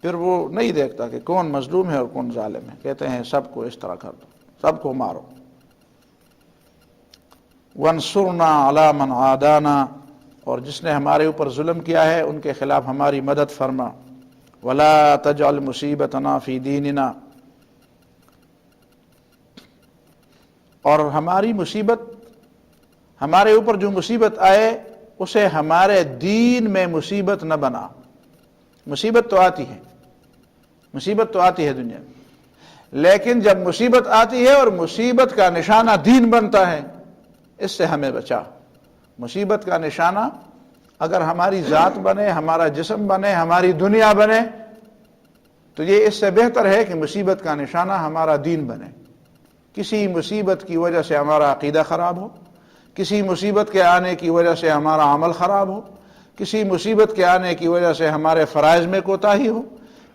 پھر وہ نہیں دیکھتا کہ کون مظلوم ہے اور کون ظالم ہے، کہتے ہیں سب کو اس طرح کر دو، سب کو مارو۔ وَانصُرْنَا عَلَى مَنْ عَادَانَا، اور جس نے ہمارے اوپر ظلم کیا ہے ان کے خلاف ہماری مدد فرما۔ وَلَا تَجْعَلْ مُصِيبَتَنَا فِي دِينِنَا، اور ہماری مصیبت، ہمارے اوپر جو مصیبت آئے اسے ہمارے دین میں مصیبت نہ بنا۔ مصیبت تو آتی ہے دنیا میں، لیکن جب مصیبت آتی ہے اور مصیبت کا نشانہ دین بنتا ہے، اس سے ہمیں بچا۔ مصیبت کا نشانہ اگر ہماری ذات بنے، ہمارا جسم بنے، ہماری دنیا بنے تو یہ اس سے بہتر ہے کہ مصیبت کا نشانہ ہمارا دین بنے۔ کسی مصیبت کی وجہ سے ہمارا عقیدہ خراب ہو، کسی مصیبت کے آنے کی وجہ سے ہمارا عمل خراب ہو، کسی مصیبت کے آنے کی وجہ سے ہمارے فرائض میں کوتاہی ہو،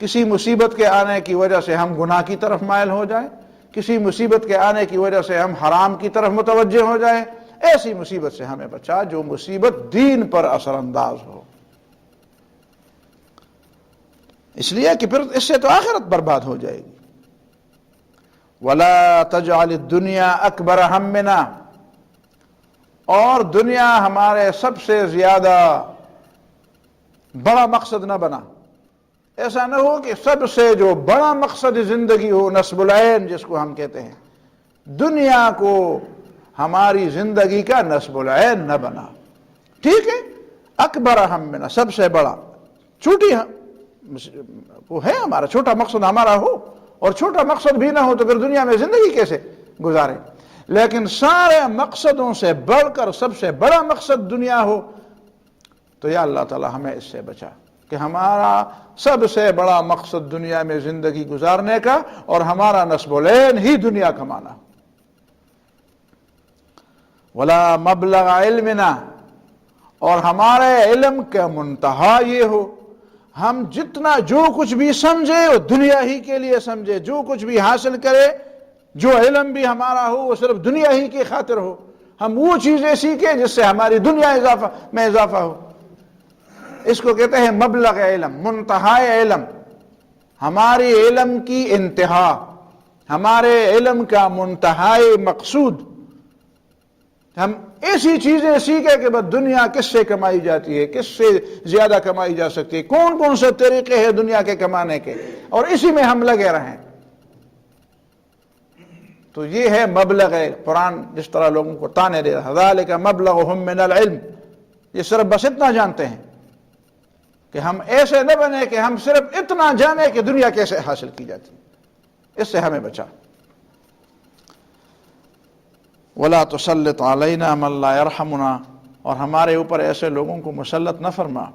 کسی مصیبت کے آنے کی وجہ سے ہم گناہ کی طرف مائل ہو جائیں، کسی مصیبت کے آنے کی وجہ سے ہم حرام کی طرف متوجہ ہو جائیں، ایسی مصیبت سے ہمیں بچا جو مصیبت دین پر اثر انداز ہو۔ اس لیے کہ پھر اس سے تو آخرت برباد ہو جائے گی۔ وَلَا تَجْعَلِ الدُّنْيَا أَكْبَرَ هَمِّنَا، اور دنیا ہمارے سب سے زیادہ بڑا مقصد نہ بنا۔ ایسا نہ ہو کہ سب سے جو بڑا مقصد زندگی ہو، نصب العین جس کو ہم کہتے ہیں، دنیا کو ہماری زندگی کا نصب العین نہ بنا۔ ٹھیک ہے، اکبر ہمنا، سب سے بڑا، چھوٹی وہ ہے ہمارا، چھوٹا مقصد ہمارا ہو، اور چھوٹا مقصد بھی نہ ہو تو پھر دنیا میں زندگی کیسے گزارے، لیکن سارے مقصدوں سے بڑھ کر سب سے بڑا مقصد دنیا ہو تو یا اللہ تعالی ہمیں اس سے بچا کہ ہمارا سب سے بڑا مقصد دنیا میں زندگی گزارنے کا اور ہمارا نصب العین ہی دنیا کمانا۔ ولا مبلغ علمنا، اور ہمارے علم کا منتہا یہ ہو، ہم جتنا جو کچھ بھی سمجھے وہ دنیا ہی کے لیے سمجھے، جو کچھ بھی حاصل کرے، جو علم بھی ہمارا ہو وہ صرف دنیا ہی کی خاطر ہو، ہم وہ چیزیں سیکھیں جس سے ہماری دنیا میں اضافہ ہو۔ اس کو کہتے ہیں مبلغ علم، منتہائے علم، ہمارے علم کی انتہا، ہمارے علم کا منتہائے مقصود، ہم ایسی چیزیں سیکھیں کہ بس دنیا کس سے کمائی جاتی ہے، کس سے زیادہ کمائی جا سکتی ہے، کون کون سے طریقے ہیں دنیا کے کمانے کے، اور اسی میں ہم لگے رہیں۔ تو یہ ہے مبلغ ہے قرآن جس طرح لوگوں کو تانے دے رہا ذالک مبلغہم من العلم، یہ صرف بس اتنا جانتے ہیں کہ ہم ایسے نہ بنے کہ ہم صرف اتنا جانے کہ دنیا کیسے حاصل کی جاتی، اس سے ہمیں بچا۔ وَلَا تُسَلِّطْ عَلَيْنَا مَن لَا يَرْحَمُنَا، اور ہمارے اوپر ایسے لوگوں کو مسلط نہ فرما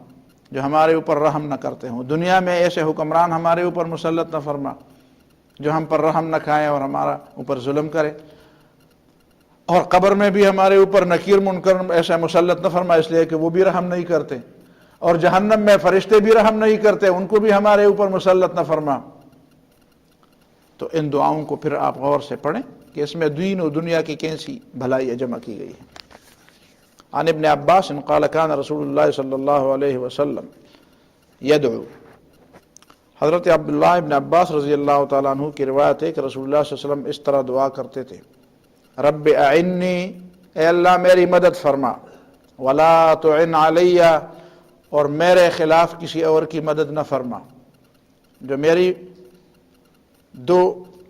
جو ہمارے اوپر رحم نہ کرتے ہوں۔ دنیا میں ایسے حکمران ہمارے اوپر مسلط نہ فرما جو ہم پر رحم نہ کھائیں اور ہمارا اوپر ظلم کرے، اور قبر میں بھی ہمارے اوپر نکیر منکر ایسا مسلط نہ فرما اس لیے کہ وہ بھی رحم نہیں کرتے، اور جہنم میں فرشتے بھی رحم نہیں کرتے ان کو بھی ہمارے اوپر مسلط نہ فرما۔ تو ان دعاؤں کو پھر آپ غور سے پڑھیں کہ اس میں دین و دنیا کی کیسی بھلائیاں جمع کی گئی ہیں۔ عن ابن عباس قال كان رسول اللہ صلی اللہ علیہ وسلم یدعو، حضرت عبداللہ ابن عباس رضی اللہ تعالیٰ عنہ کی روایت ہے کہ رسول اللہ صلی اللہ علیہ وسلم اس طرح دعا کرتے تھے، رب اعنی، اے اللہ میری مدد فرما، ولا تعن علی، اور میرے خلاف کسی اور کی مدد نہ فرما، جو میری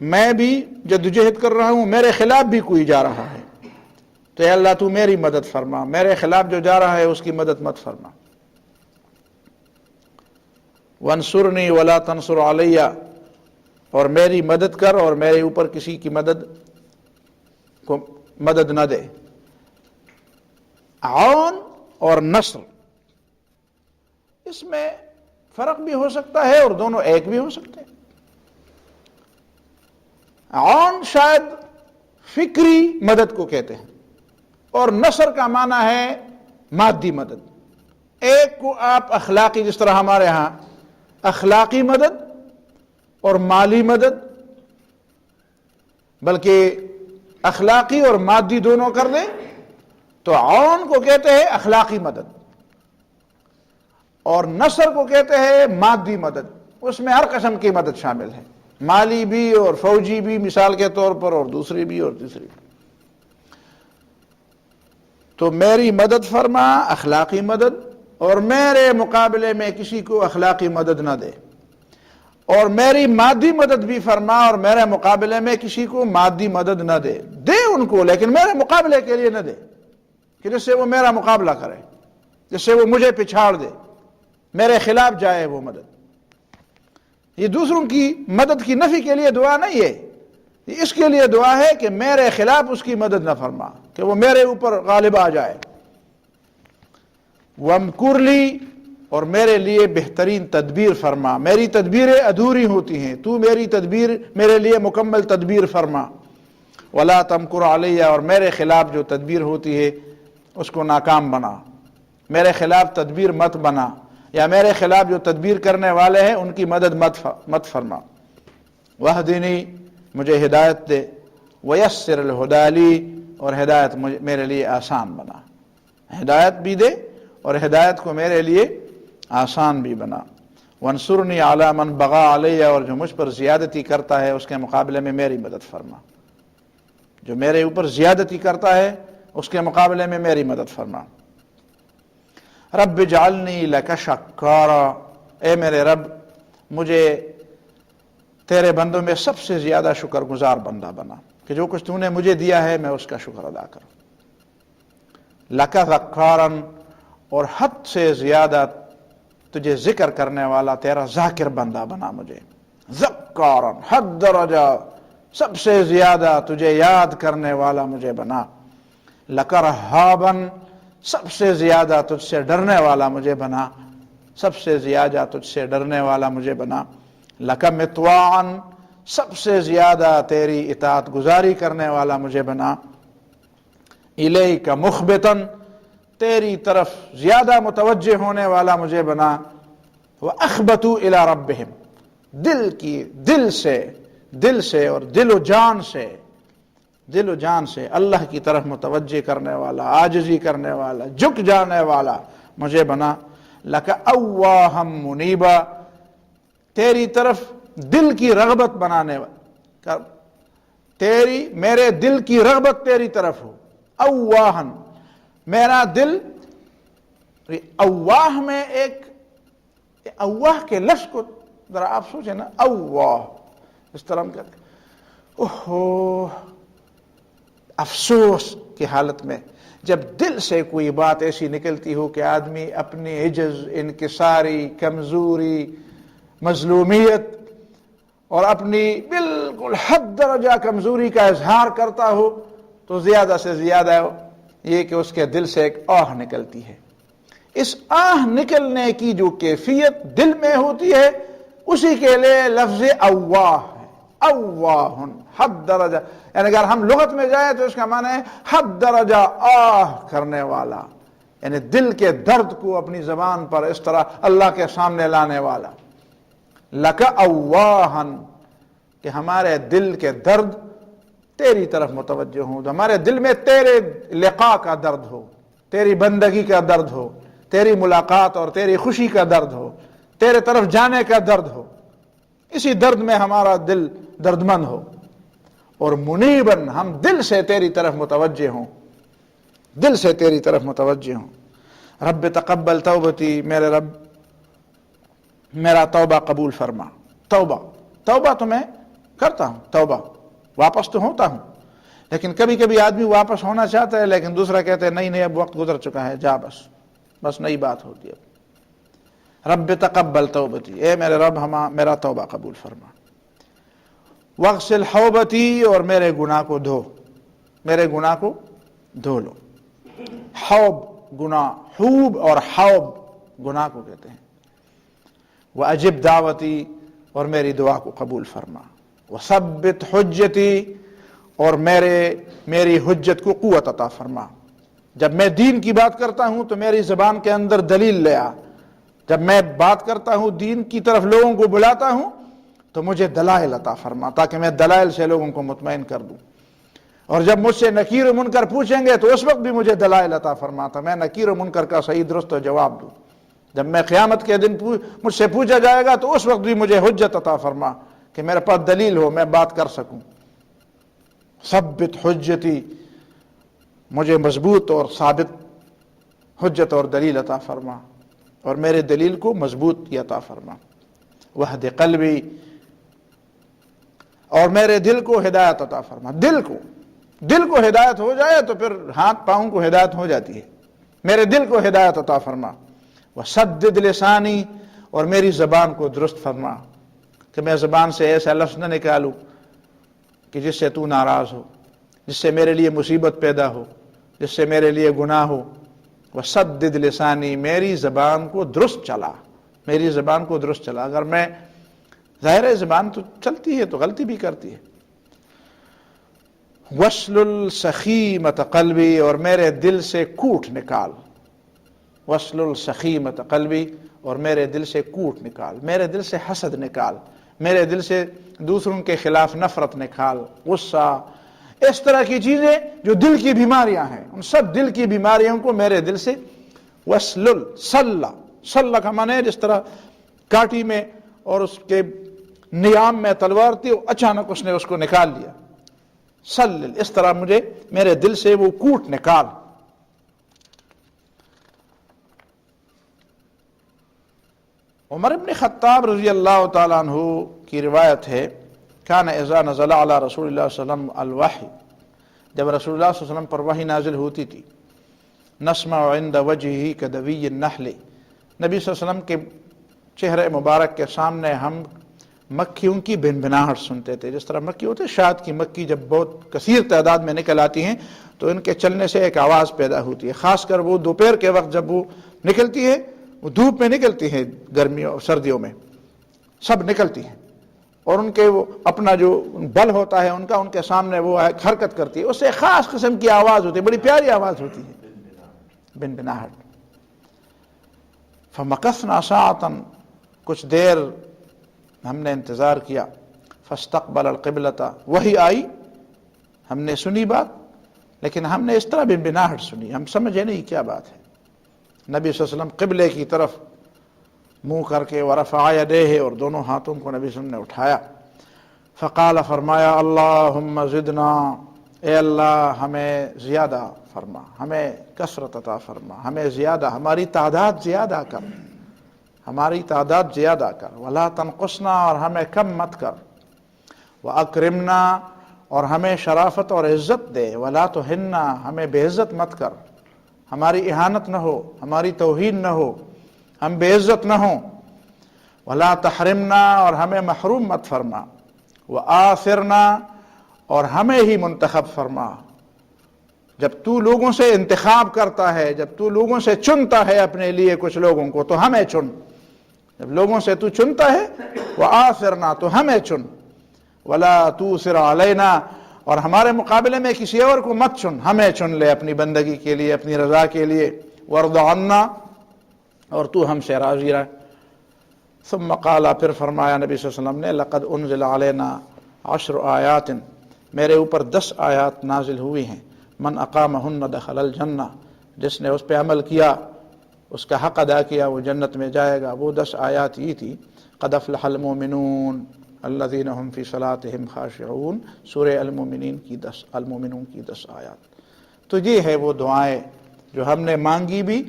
میں بھی جدوجہد کر رہا ہوں میرے خلاف بھی کوئی جا رہا ہے تو اے اللہ تو میری مدد فرما، میرے خلاف جو جا رہا ہے اس کی مدد مت فرما۔ وانصرنی ولا تنصر علی، اور میری مدد کر اور میرے اوپر کسی کی مدد نہ دے۔ عون اور نصر، اس میں فرق بھی ہو سکتا ہے اور دونوں ایک بھی ہو سکتے ہیں۔ عون شاید فکری مدد کو کہتے ہیں، اور نصر کا معنی ہے مادی مدد۔ ایک کو آپ اخلاقی، جس طرح ہمارے ہاں اخلاقی مدد اور مالی مدد، بلکہ اخلاقی اور مادی دونوں کر دیں تو عون کو کہتے ہیں اخلاقی مدد، اور نصر کو کہتے ہیں مادی مدد۔ اس میں ہر قسم کی مدد شامل ہے، مالی بھی اور فوجی بھی مثال کے طور پر، اور دوسری بھی اور تیسری بھی۔ تو میری مدد فرما اخلاقی مدد، اور میرے مقابلے میں کسی کو اخلاقی مدد نہ دے، اور میری مادی مدد بھی فرما اور میرے مقابلے میں کسی کو مادی مدد نہ دے ان کو، لیکن میرے مقابلے کے لیے نہ دے کہ جس سے وہ میرا مقابلہ کرے، جس سے وہ مجھے پچھاڑ دے، میرے خلاف جائے وہ مدد۔ یہ دوسروں کی مدد کی نفی کے لیے دعا نہیں ہے، یہ اس کے لیے دعا ہے کہ میرے خلاف اس کی مدد نہ فرما، کہ وہ میرے اوپر غالب آ جائے۔ وَامْكُرْ لِي، اور میرے لیے بہترین تدبیر فرما، میری تدبیریں ادھوری ہوتی ہیں، تو میری تدبیر میرے لیے مکمل تدبیر فرما۔ وَلَا تَمْكُرْ عَلَيَّ، اور میرے خلاف جو تدبیر ہوتی ہے اس کو ناکام بنا، میرے خلاف تدبیر مت بنا، یا میرے خلاف جو تدبیر کرنے والے ہیں ان کی مدد مت فرما۔ وَاهْدِنِي، مجھے ہدایت دے، وَيَسِّرِ الْهُدَىٰ لِي، اور ہدایت میرے لیے آسان بنا، ہدایت بھی دے اور ہدایت کو میرے لیے آسان بھی بنا۔ وانصرنی علی من بغی علی، اور جو مجھ پر زیادتی کرتا ہے اس کے مقابلے میں میری مدد فرما، جو میرے اوپر زیادتی کرتا ہے اس کے مقابلے میں میری مدد فرما۔ رب اجعلنی لک شکارا، اے میرے رب مجھے تیرے بندوں میں سب سے زیادہ شکر گزار بندہ بنا، کہ جو کچھ تو نے مجھے دیا ہے میں اس کا شکر ادا کروں۔ لک ذکارا، اور حد سے زیادہ تجھے ذکر کرنے والا تیرا ذاکر بندہ بنا مجھے۔ ذکارا، حد درجہ سب سے زیادہ تجھے یاد کرنے والا مجھے بنا۔ لک رہابا، سب سے زیادہ تجھ سے ڈرنے والا مجھے بنا، سب سے زیادہ تجھ سے ڈرنے والا مجھے بنا۔ لک مطواعا، سب سے زیادہ تیری اطاعت گزاری کرنے والا مجھے بنا۔ الیک مخبتا، تیری طرف زیادہ متوجہ ہونے والا مجھے بنا۔ وَأَخْبَتُوا إِلَىٰ رَبِّهِمْ، دل سے اور دل و جان سے اللہ کی طرف متوجہ کرنے والا، عاجزی کرنے والا، جھک جانے والا مجھے بنا۔ لَكَ أَوَّاهًا مُنِيبًا، تیری طرف دل کی رغبت بنانے والا، میرے دل کی رغبت تیری طرف ہو۔ اواہن، میرا دل، اواہ میں ایک اواہ کے لفظ کو ذرا آپ سوچیں نا، اواہ اس طرح ہم کہتے ہیں اوہو افسوس کی حالت میں جب دل سے کوئی بات ایسی نکلتی ہو کہ آدمی اپنی عجز، انکساری، کمزوری، مظلومیت اور اپنی بالکل حد درجہ کمزوری کا اظہار کرتا ہو، تو زیادہ سے زیادہ یہ کہ اس کے دل سے ایک آہ نکلتی ہے۔ اس آہ نکلنے کی جو کیفیت دل میں ہوتی ہے، اسی کے لیے لفظ اواہ ہے۔ اواہ حد درجہ، یعنی اگر ہم لغت میں جائیں تو اس کا معنی ہے حد درجہ آہ کرنے والا، یعنی دل کے درد کو اپنی زبان پر اس طرح اللہ کے سامنے لانے والا۔ لک اواہن، کہ ہمارے دل کے درد تیری طرف متوجہ ہوں، ہمارے دل میں تیرے لقاء کا درد ہو، تیری بندگی کا درد ہو، تیری ملاقات اور تیری خوشی کا درد ہو، تیرے طرف جانے کا درد ہو، اسی درد میں ہمارا دل دردمند ہو، اور منیباً، ہم دل سے تیری طرف متوجہ ہوں، دل سے تیری طرف متوجہ ہوں۔ رب تقبل توبتی، میرے رب میرا توبہ قبول فرما۔ توبہ تو میں کرتا ہوں، توبہ واپس تو ہوتا ہوں، لیکن کبھی کبھی آدمی واپس ہونا چاہتا ہے لیکن دوسرا کہتے ہیں نہیں اب وقت گزر چکا ہے، جا بس نئی بات ہوتی ہے۔ رب تقبل توبتی، اے میرے رب میرا توبہ قبول فرما۔ واغسل حوبتی، اور میرے گناہ کو دھو، میرے گناہ کو دھو لو۔ حوب گناہ، حوب اور حوب گناہ کو کہتے ہیں۔ وَأَجِبْ دعوتی، اور میری دعا کو قبول فرما۔ وَثَبِّتْ حُجَّتِي، اور میری حجت کو قوت عطا فرما۔ جب میں دین کی بات کرتا ہوں تو میری زبان کے اندر دلیل لے آ، جب میں بات کرتا ہوں دین کی طرف لوگوں کو بلاتا ہوں تو مجھے دلائل عطا فرما، تاکہ میں دلائل سے لوگوں کو مطمئن کر دوں۔ اور جب مجھ سے نکیر و منکر پوچھیں گے تو اس وقت بھی مجھے دلائل عطا فرما، تو میں نکیر و منکر کا صحیح درست جواب دوں۔ جب میں قیامت کے دن مجھ سے پوچھا جائے گا تو اس وقت بھی مجھے حجت عطا فرما کہ میرے پاس دلیل ہو، میں بات کر سکوں۔ ثبت حجتی، مجھے مضبوط اور ثابت حجت اور دلیل عطا فرما، اور میرے دلیل کو مضبوط عطا فرما۔ وحد قلبی، اور میرے دل کو ہدایت عطا فرما۔ دل کو ہدایت ہو جائے تو پھر ہاتھ پاؤں کو ہدایت ہو جاتی ہے۔ میرے دل کو ہدایت عطا فرما۔ وسدد لسانی، اور میری زبان کو درست فرما، کہ میں زبان سے ایسا لفظ نہ نکالوں کہ جس سے تو ناراض ہو، جس سے میرے لیے مصیبت پیدا ہو، جس سے میرے لیے گناہ ہو۔ وسدد لسانی، میری زبان کو درست چلا، میری زبان کو درست چلا۔ اگر میں، ظاہر ہے زبان تو چلتی ہے تو غلطی بھی کرتی ہے۔ وَاسْلُلْ سَخِيمَةَ قَلْبِي، اور میرے دل سے کوٹ نکال۔ وَاسْلُلْ سَخِيمَةَ قَلْبِي، اور میرے دل سے کوٹ نکال، میرے دل سے حسد نکال، میرے دل سے دوسروں کے خلاف نفرت نکال، غصہ، اس طرح کی چیزیں جو دل کی بیماریاں ہیں، ان سب دل کی بیماریوں کو میرے دل سے وَاسْلُلْ، صلہ کا معنی ہے جس طرح کاٹی میں اور اس کے نیام میں تلوار تھی، اچانک اس نے اس کو نکال لیا۔ سلل، اس طرح مجھے میرے دل سے وہ کوٹ نکال۔ عمر بن خطاب رضی اللہ تعالیٰ عنہ کی روایت ہے، کان اذا نزل علی رسول اللہ صلی اللہ علیہ وسلم الوحی، جب رسول اللہ صلی اللہ علیہ وسلم پر وحی نازل ہوتی تھی، نسمع عند وجہہ کدوی النحل، نبی صلی اللہ علیہ وسلم کے چہرے مبارک کے سامنے ہم مکھیوں کی بنبناہٹ سنتے تھے۔ جس طرح مکھی ہوتے، شہد کی مکھی جب بہت کثیر تعداد میں نکل آتی ہیں تو ان کے چلنے سے ایک آواز پیدا ہوتی ہے، خاص کر وہ دوپہر کے وقت جب وہ نکلتی ہے، وہ دھوپ میں نکلتی ہیں، گرمیوں اور سردیوں میں سب نکلتی ہیں، اور ان کے وہ اپنا جو بل ہوتا ہے ان کا، ان کے سامنے وہ حرکت کرتی ہے، اس سے خاص قسم کی آواز ہوتی ہے، بڑی پیاری آواز ہوتی ہے، بنبناہٹ۔ فمکثنا ساعۃ، کچھ دیر ہم نے انتظار کیا، فاستقبل القبلۃ، وہی آئی، ہم نے سنی بات، لیکن ہم نے اس طرح بنبناہٹ سنی، ہم سمجھے نہیں کیا بات ہے۔ نبی صلی اللہ علیہ وسلم قبلے کی طرف منہ کر کے، ورفع یدیہ، اور دونوں ہاتھوں کو نبی صلی اللہ علیہ وسلم نے اٹھایا، فقال، فرمایا، اللہم زدنا، اے اللہ ہمیں زیادہ فرما، ہمیں کثرت عطا فرما، ہمیں زیادہ، ہماری تعداد زیادہ کر، ہماری تعداد زیادہ کر، ولا تنقصنا، اور ہمیں کم مت کر، واکرمنا، اور ہمیں شرافت اور عزت دے، ولا تہنا، ہمیں بے عزت مت کر، ہماری اہانت نہ ہو، ہماری توہین نہ ہو، ہم بے عزت نہ ہوں، ولا تحرمنا، اور ہمیں محروم مت فرما، وآثرنا، اور ہمیں ہی منتخب فرما۔ جب تو لوگوں سے انتخاب کرتا ہے، جب تو لوگوں سے چنتا ہے اپنے لیے کچھ لوگوں کو، تو ہمیں چن۔ جب لوگوں سے تو چنتا ہے وآثرنا، تو ہمیں چن، ولا توثر علینا، اور ہمارے مقابلے میں کسی اور کو مت چن، ہمیں چن لے اپنی بندگی کے لیے، اپنی رضا کے لیے، وارض عنا، اور تو ہم سے راضی رہ۔ ثم قال، پھر فرمایا نبی صلی اللہ علیہ وسلم نے، لقد انزل علینا 10 آیات، میرے اوپر 10 آیات نازل ہوئی ہیں، من اقامہن دخل الجنہ، جس نے اس پہ عمل کیا، اس کا حق ادا کیا، وہ جنت میں جائے گا۔ وہ 10 آیات یہ تھی، قد افلح المؤمنون الذین هم فی صلاتہم خاشعون، سورہ المومنین کی 10 آیات۔ تو یہ ہے وہ دعائیں جو ہم نے مانگی بھی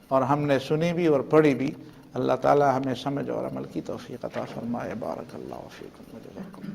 اور ہم نے سنی بھی اور پڑھی بھی۔ اللہ تعالی ہمیں سمجھ اور عمل کی توفیق عطا فرمائے۔ بارک اللہ فیکم و جزاکم۔